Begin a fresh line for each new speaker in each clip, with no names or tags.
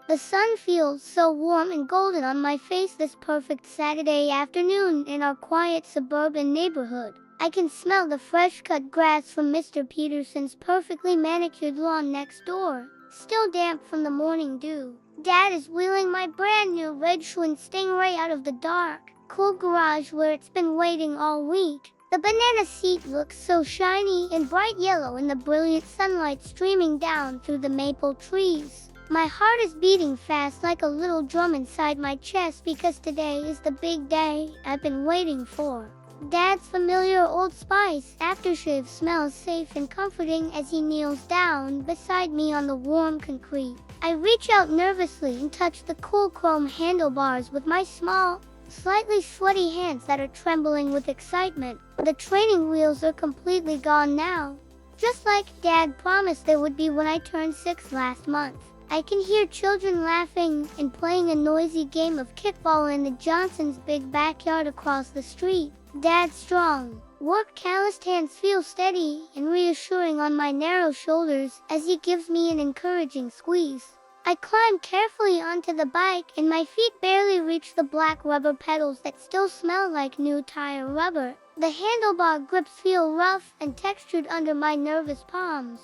The sun feels so warm and golden on my face this perfect Saturday afternoon in our quiet suburban neighborhood. I can smell the fresh-cut grass from Mr. Peterson's perfectly manicured lawn next door, still damp from the morning dew. Dad is wheeling my brand-new red Schwinn Stingray out of the dark, cool garage where it's been waiting all week. The banana seat looks so shiny and bright yellow in the brilliant sunlight streaming down through the maple trees. My heart is beating fast like a little drum inside my chest because today is the big day I've been waiting for. Dad's familiar Old Spice aftershave smells safe and comforting as he kneels down beside me on the warm concrete. I reach out nervously and touch the cool chrome handlebars with my small, slightly sweaty hands that are trembling with excitement. The training wheels are completely gone now, just like Dad promised they would be when I turned 6 last month. I can hear children laughing and playing a noisy game of kickball in the Johnsons' big backyard across the street. Dad's strong, work-calloused hands feel steady and reassuring on my narrow shoulders as he gives me an encouraging squeeze. I climb carefully onto the bike and my feet barely reach the black rubber pedals that still smell like new tire rubber. The handlebar grips feel rough and textured under my nervous palms,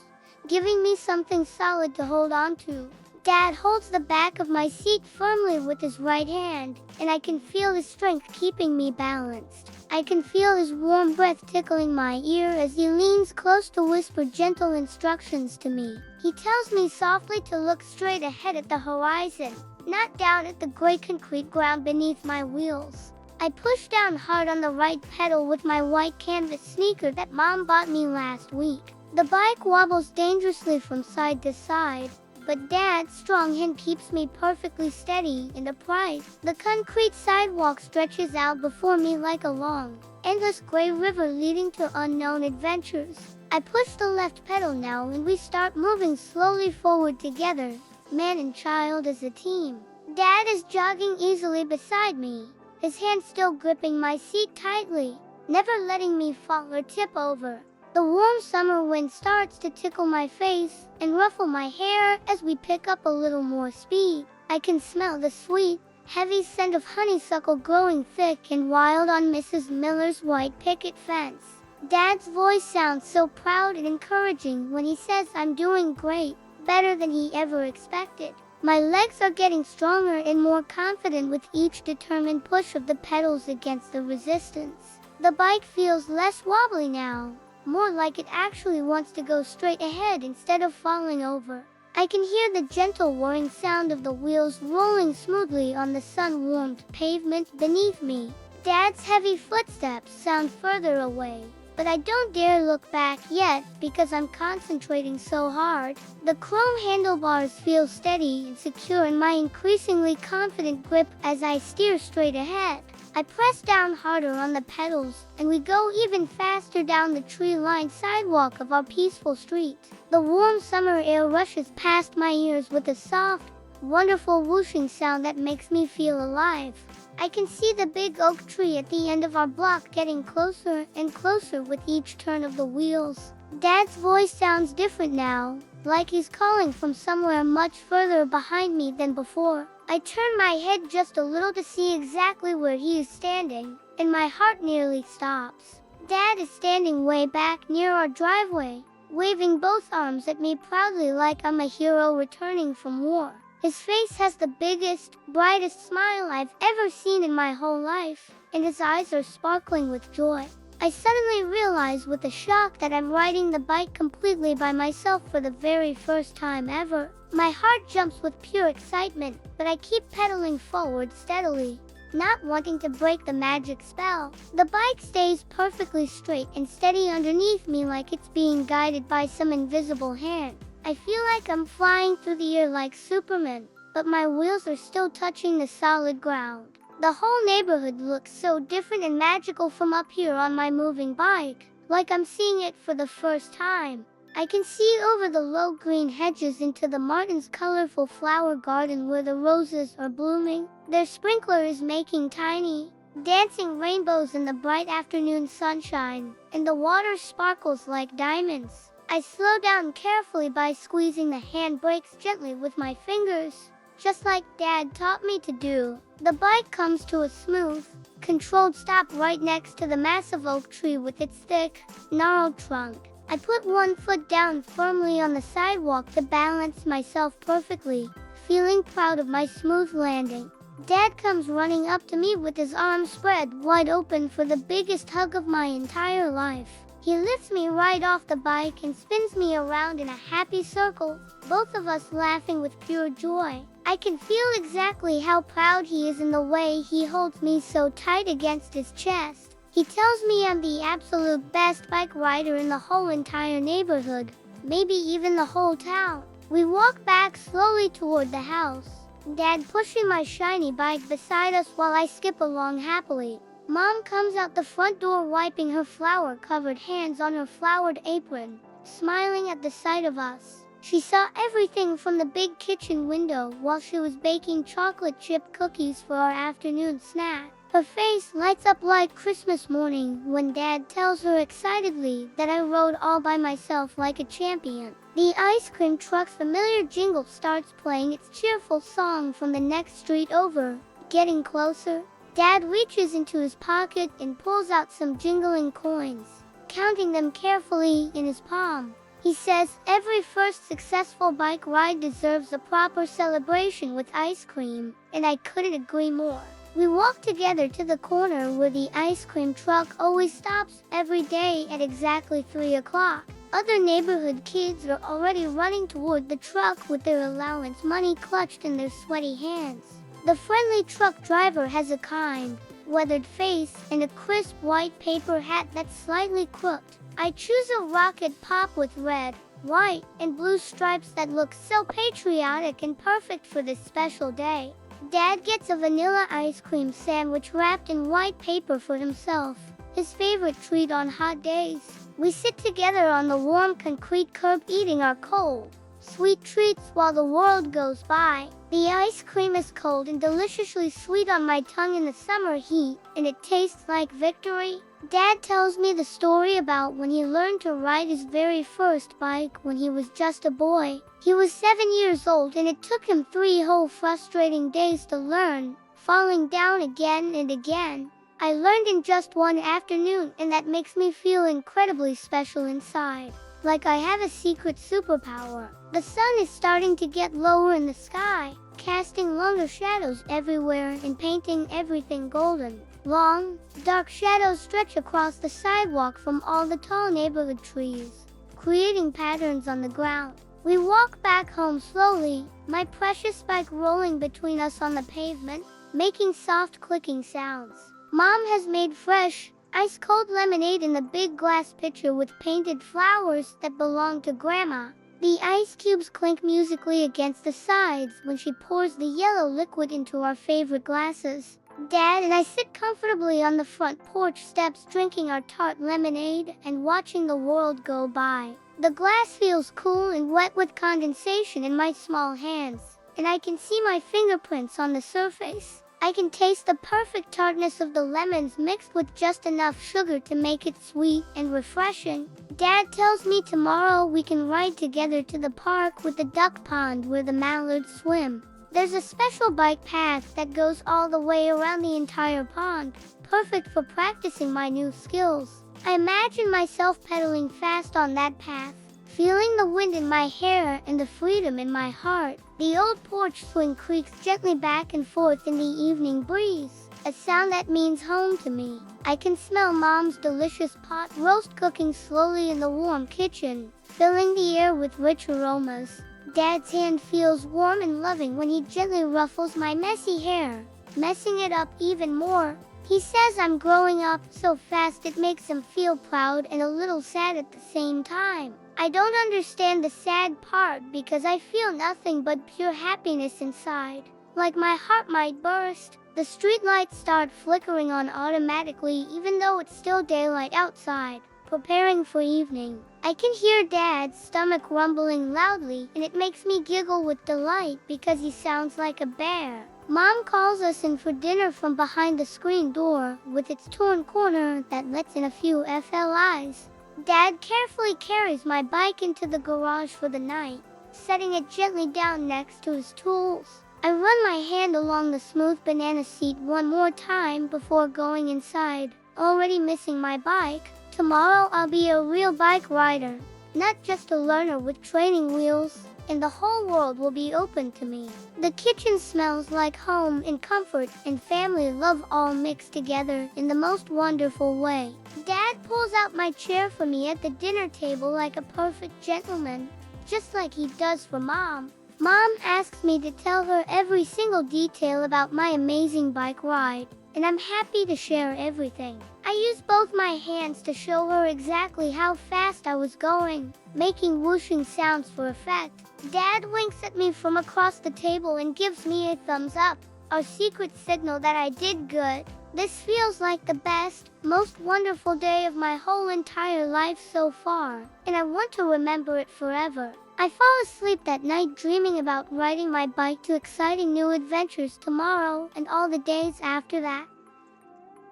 giving me something solid to hold on to. Dad holds the back of my seat firmly with his right hand, and I can feel his strength keeping me balanced. I can feel his warm breath tickling my ear as he leans close to whisper gentle instructions to me. He tells me softly to look straight ahead at the horizon, not down at the gray concrete ground beneath my wheels. I push down hard on the right pedal with my white canvas sneaker that Mom bought me last week. The bike wobbles dangerously from side to side, but Dad's strong hand keeps me perfectly steady and upright. The concrete sidewalk stretches out before me like a long, endless gray river leading to unknown adventures. I push the left pedal now and we start moving slowly forward together, man and child as a team. Dad is jogging easily beside me, his hand still gripping my seat tightly, never letting me fall or tip over. The warm summer wind starts to tickle my face and ruffle my hair as we pick up a little more speed. I can smell the sweet, heavy scent of honeysuckle growing thick and wild on Mrs. Miller's white picket fence. Dad's voice sounds so proud and encouraging when he says I'm doing great, better than he ever expected. My legs are getting stronger and more confident with each determined push of the pedals against the resistance. The bike feels less wobbly now, more like it actually wants to go straight ahead instead of falling over. I can hear the gentle whirring sound of the wheels rolling smoothly on the sun-warmed pavement beneath me. Dad's heavy footsteps sound further away, but I don't dare look back yet because I'm concentrating so hard. The chrome handlebars feel steady and secure in my increasingly confident grip as I steer straight ahead. I press down harder on the pedals, and we go even faster down the tree-lined sidewalk of our peaceful street. The warm summer air rushes past my ears with a soft, wonderful whooshing sound that makes me feel alive. I can see the big oak tree at the end of our block getting closer and closer with each turn of the wheels. Dad's voice sounds different now, like he's calling from somewhere much further behind me than before. I turn my head just a little to see exactly where he is standing, and my heart nearly stops. Dad is standing way back near our driveway, waving both arms at me proudly like I'm a hero returning from war. His face has the biggest, brightest smile I've ever seen in my whole life, and his eyes are sparkling with joy. I suddenly realize with a shock that I'm riding the bike completely by myself for the very first time ever. My heart jumps with pure excitement, but I keep pedaling forward steadily, not wanting to break the magic spell. The bike stays perfectly straight and steady underneath me like it's being guided by some invisible hand. I feel like I'm flying through the air like Superman, but my wheels are still touching the solid ground. The whole neighborhood looks so different and magical from up here on my moving bike, like I'm seeing it for the first time. I can see over the low green hedges into the Martin's colorful flower garden where the roses are blooming. Their sprinkler is making tiny, dancing rainbows in the bright afternoon sunshine, and the water sparkles like diamonds. I slow down carefully by squeezing the handbrakes gently with my fingers, just like Dad taught me to do. The bike comes to a smooth, controlled stop right next to the massive oak tree with its thick, gnarled trunk. I put one foot down firmly on the sidewalk to balance myself perfectly, feeling proud of my smooth landing. Dad comes running up to me with his arms spread wide open for the biggest hug of my entire life. He lifts me right off the bike and spins me around in a happy circle, both of us laughing with pure joy. I can feel exactly how proud he is in the way he holds me so tight against his chest. He tells me I'm the absolute best bike rider in the whole entire neighborhood, maybe even the whole town. We walk back slowly toward the house, Dad pushing my shiny bike beside us while I skip along happily. Mom comes out the front door wiping her flour-covered hands on her flowered apron, smiling at the sight of us. She saw everything from the big kitchen window while she was baking chocolate chip cookies for our afternoon snack. Her face lights up like Christmas morning when Dad tells her excitedly that I rode all by myself like a champion. The ice cream truck's familiar jingle starts playing its cheerful song from the next street over. Getting closer, Dad reaches into his pocket and pulls out some jingling coins, counting them carefully in his palm. He says every first successful bike ride deserves a proper celebration with ice cream, and I couldn't agree more. We walk together to the corner where the ice cream truck always stops every day at exactly 3 o'clock. Other neighborhood kids are already running toward the truck with their allowance money clutched in their sweaty hands. The friendly truck driver has a kind, weathered face and a crisp white paper hat that's slightly crooked. I choose a rocket pop with red, white, and blue stripes that look so patriotic and perfect for this special day. Dad gets a vanilla ice cream sandwich wrapped in white paper for himself, his favorite treat on hot days. We sit together on the warm concrete curb eating our cold, sweet treats while the world goes by. The ice cream is cold and deliciously sweet on my tongue in the summer heat, and it tastes like victory. Dad tells me the story about when he learned to ride his very first bike when he was just a boy. He was 7 years old and it took him 3 whole frustrating days to learn, falling down again and again. I learned in just one afternoon, and that makes me feel incredibly special inside, like I have a secret superpower. The sun is starting to get lower in the sky, casting longer shadows everywhere and painting everything golden. Long, dark shadows stretch across the sidewalk from all the tall neighborhood trees, creating patterns on the ground. We walk back home slowly, my precious bike rolling between us on the pavement, making soft clicking sounds. Mom has made fresh, ice-cold lemonade in the big glass pitcher with painted flowers that belong to Grandma. The ice cubes clink musically against the sides when she pours the yellow liquid into our favorite glasses. Dad and I sit comfortably on the front porch steps drinking our tart lemonade and watching the world go by. The glass feels cool and wet with condensation in my small hands, and I can see my fingerprints on the surface. I can taste the perfect tartness of the lemons mixed with just enough sugar to make it sweet and refreshing. Dad tells me tomorrow we can ride together to the park with the duck pond where the mallards swim. There's a special bike path that goes all the way around the entire pond, perfect for practicing my new skills. I imagine myself pedaling fast on that path, feeling the wind in my hair and the freedom in my heart. The old porch swing creaks gently back and forth in the evening breeze, a sound that means home to me. I can smell Mom's delicious pot roast cooking slowly in the warm kitchen, filling the air with rich aromas. Dad's hand feels warm and loving when he gently ruffles my messy hair, messing it up even more. He says I'm growing up so fast it makes him feel proud and a little sad at the same time. I don't understand the sad part because I feel nothing but pure happiness inside. Like my heart might burst. The streetlights start flickering on automatically even though it's still daylight outside, preparing for evening. I can hear Dad's stomach rumbling loudly and it makes me giggle with delight because he sounds like a bear. Mom calls us in for dinner from behind the screen door with its torn corner that lets in a few FLIs. Dad carefully carries my bike into the garage for the night, setting it gently down next to his tools. I run my hand along the smooth banana seat one more time before going inside, already missing my bike. Tomorrow I'll be a real bike rider, not just a learner with training wheels, and the whole world will be open to me. The kitchen smells like home and comfort and family love all mixed together in the most wonderful way. Dad pulls out my chair for me at the dinner table like a perfect gentleman, just like he does for Mom. Mom asks me to tell her every single detail about my amazing bike ride, and I'm happy to share everything. I use both my hands to show her exactly how fast I was going, making whooshing sounds for effect. Dad winks at me from across the table and gives me a thumbs up, our secret signal that I did good. This feels like the best, most wonderful day of my whole entire life so far, and I want to remember it forever. I fall asleep that night dreaming about riding my bike to exciting new adventures tomorrow and all the days after that.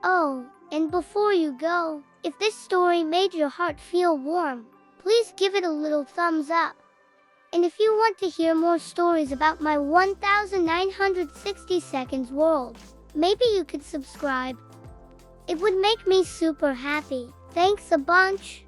Oh, and before you go, if this story made your heart feel warm, please give it a little thumbs up. And if you want to hear more stories about my 1960 seconds world, maybe you could subscribe. It would make me super happy. Thanks a bunch.